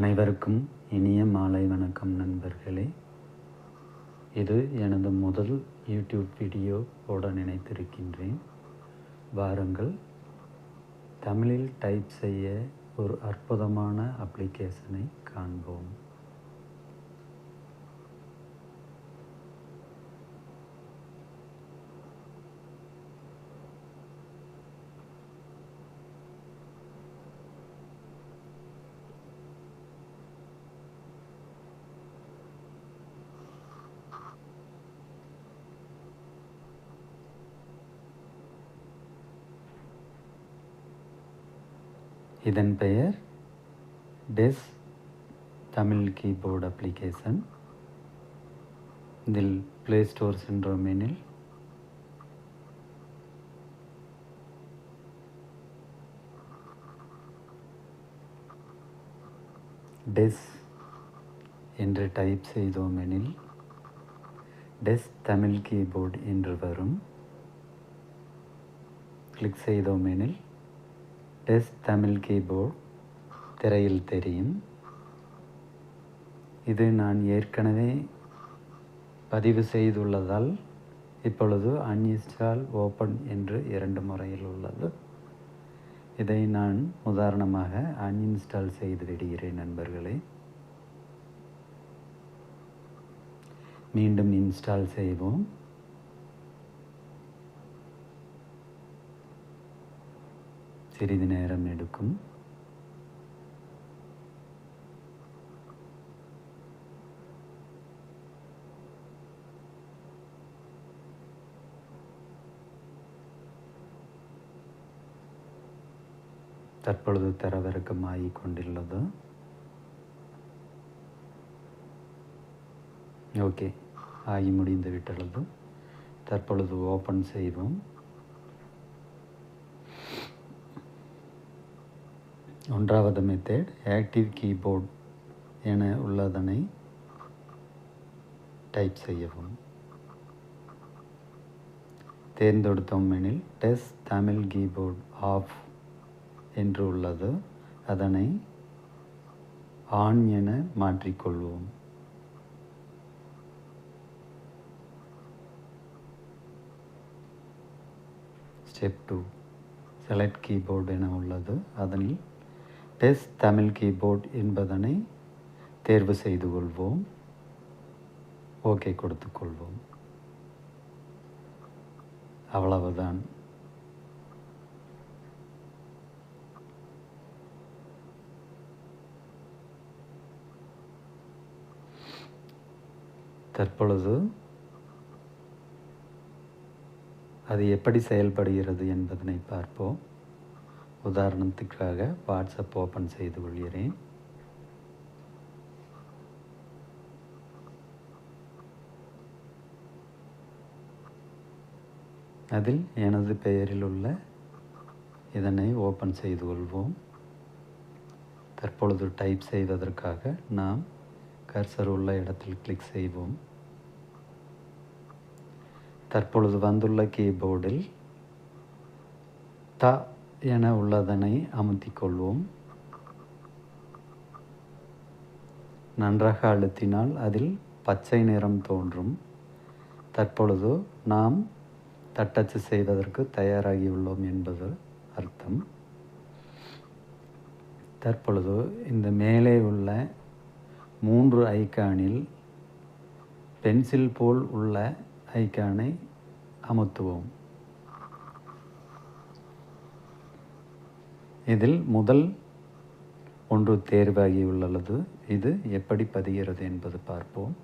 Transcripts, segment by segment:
அனைவருக்கும் இனிய மாலை வணக்கம் நண்பர்களே. இது எனது முதல் யூடியூப் வீடியோ போட நினைத்திருக்கின்றேன். வாருங்கள், தமிழில் டைப் செய்ய ஒரு அற்புதமான அப்ளிகேஷனை காண்போம். இதன் பெயர் டெஸ் தமிழ் கீபோர்டு அப்ளிகேஷன். இதில் ப்ளே ஸ்டோர் சென்றோம் எனில் டெஸ் என்று டைப் செய்தோம் எனில் டெஸ் தமிழ் கீபோர்டு என்று வரும். கிளிக் செய்தோம் எனில் டெஸ் தமிழ் கீபோர்டு திரையில் தெரியும். இது நான் ஏற்கனவே பதிவு செய்துள்ளதால் இப்பொழுது அன்இன்ஸ்டால் ஓப்பன் என்று 2 முறையில் உள்ளது. இதை நான் உதாரணமாக அன்இன்ஸ்டால் செய்து விடுகிறேன் நண்பர்களே. மீண்டும் இன்ஸ்டால் செய்வோம். சிறிது நேரம் எடுக்கும். தற்பொழுது தரவிறக்கமாகிக் கொண்டுள்ளது. ஓகே, ஆகி முடிந்து விட்டுள்ளது. தற்பொழுது ஓப்பன் செய்வோம். ஒன்றாவது மெத்தட் ஆக்டிவ் கீபோர்டு என உள்ளதனை டைப் செய்யவும். தேர்ந்தெடுத்தோம் எனில் டெஸ் தமிழ் கீபோர்டு ஆஃப் என்று உள்ளது. அதனை ஆன் என மாற்றிக்கொள்வோம். ஸ்டெப் 2 செலக்ட் கீபோர்டு என உள்ளது. அதனில் டெஸ் தமிழ் கீபோர்டு என்பதனை தேர்வு செய்து கொள்வோம். ஓகே கொடுத்துக்கொள்வோம். அவ்வளவுதான். தற்பொழுது அது எப்படி செயல்படுகிறது என்பதனை பார்ப்போம். உதாரணத்துக்காக வாட்ஸ்அப் ஓப்பன் செய்து கொள்கிறேன். அதில் எனது பெயரில் உள்ள இதனை ஓப்பன் செய்து கொள்வோம். தற்பொழுது டைப் செய்வதற்காக நாம் கர்சர் உள்ள இடத்தில் கிளிக் செய்வோம். தற்பொழுது வந்துள்ள கீபோர்டில் த என உள்ளதனை அமுத்திக் கொள்வோம். நன்றாக அழுத்தினால் அதில் பச்சை நிறம் தோன்றும். தற்பொழுது நாம் தட்டச்சு செய்வதற்கு தயாராகியுள்ளோம் என்பது அர்த்தம். தற்பொழுது இந்த மேலே உள்ள 3 ஐக்கானில் பென்சில் போல் உள்ள ஐக்கானை அமுத்துவோம். இதில் முதல் ஒன்று தேர்வாகியுள்ளது. இது எப்படி பதிகிறது என்பது பார்ப்போம்.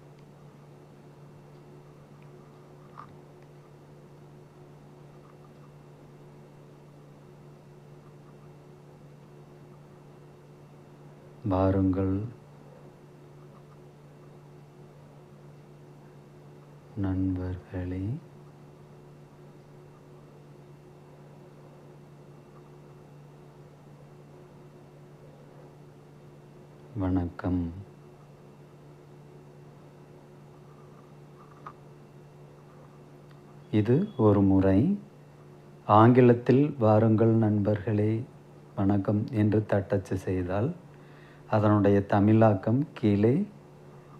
வாருங்கள் நண்பர்களே, வணக்கம். இது ஒரு முறை ஆங்கிலத்தில் வாருங்கள் நண்பர்களே வணக்கம் என்று தட்டச்சு செய்தால் அதனுடைய தமிழாக்கம் கீழே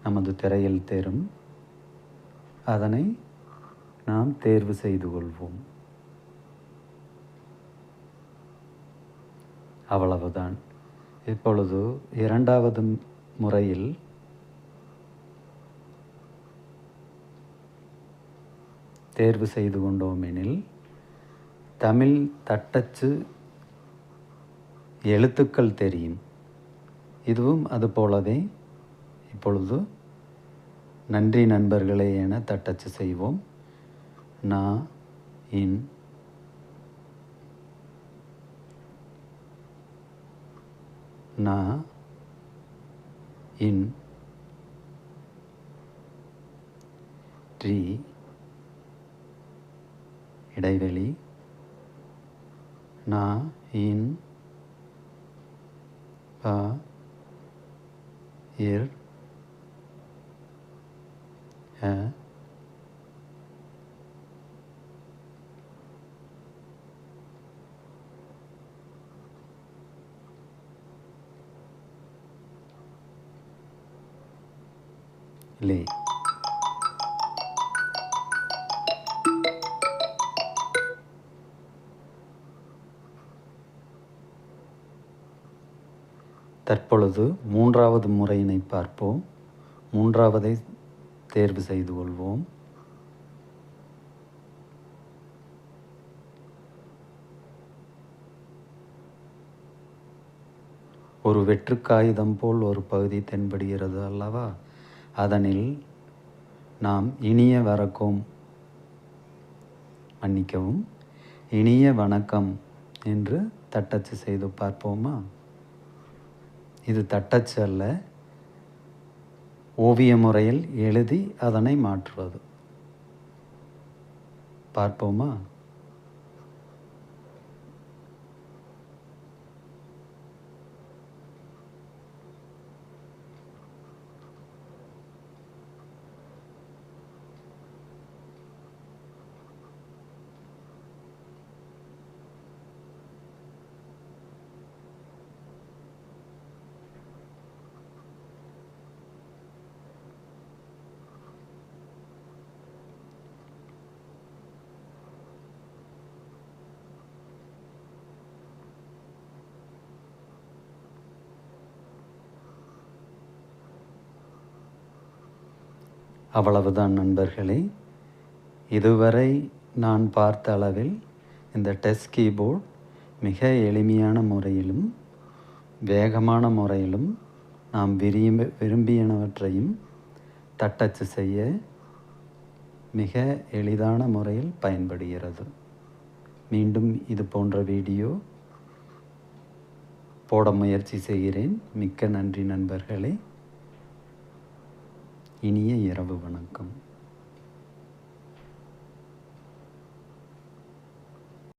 நமது திரையில் தெரியும். அதனை நாம் தேர்வு செய்து கொள்வோம். அவ்வளவுதான். இப்பொழுது இரண்டாவது முறையில் தேர்வு செய்து கொண்டோம் எனில் தமிழ் தட்டச்சு எழுத்துக்கள் தெரியும். இதுவும் அதுபோலவே இப்பொழுது நன்றி நண்பர்களே என தட்டச்சு செய்வோம். நா இன் நா இன் ரி இடைவெளி நா இன் ப இர் ஹ லே. தற்பொழுது மூன்றாவது முறையினை பார்ப்போம். மூன்றாவதை தேர்வு செய்து கொள்வோம். ஒரு வெற்று காகிதம் போல் ஒரு பகுதி தென்படுகிறது அல்லவா? அதனில் நாம் இனிய வரக்கும், மன்னிக்கவும், இனிய வணக்கம் என்று தட்டச்சு செய்து பார்ப்போமா? இது தட்டச்சு அல்ல, ஓவிய முறையில் எழுதி அதனை மாற்றுவது. பார்ப்போமா? அவ்வளவுதான் நண்பர்களே. இதுவரை நான் பார்த்த அளவில் இந்த டெஸ்ட் கீபோர்ட் மிக எளிமையான முறையிலும் வேகமான முறையிலும் நாம் விரும்பியனவற்றையும் தட்டச்சு செய்ய மிக எளிதான முறையில் பயன்படுகிறது. மீண்டும் இது போன்ற வீடியோ போட முயற்சி செய்கிறேன். மிக்க நன்றி நண்பர்களே. இனிய இரவு வணக்கம்.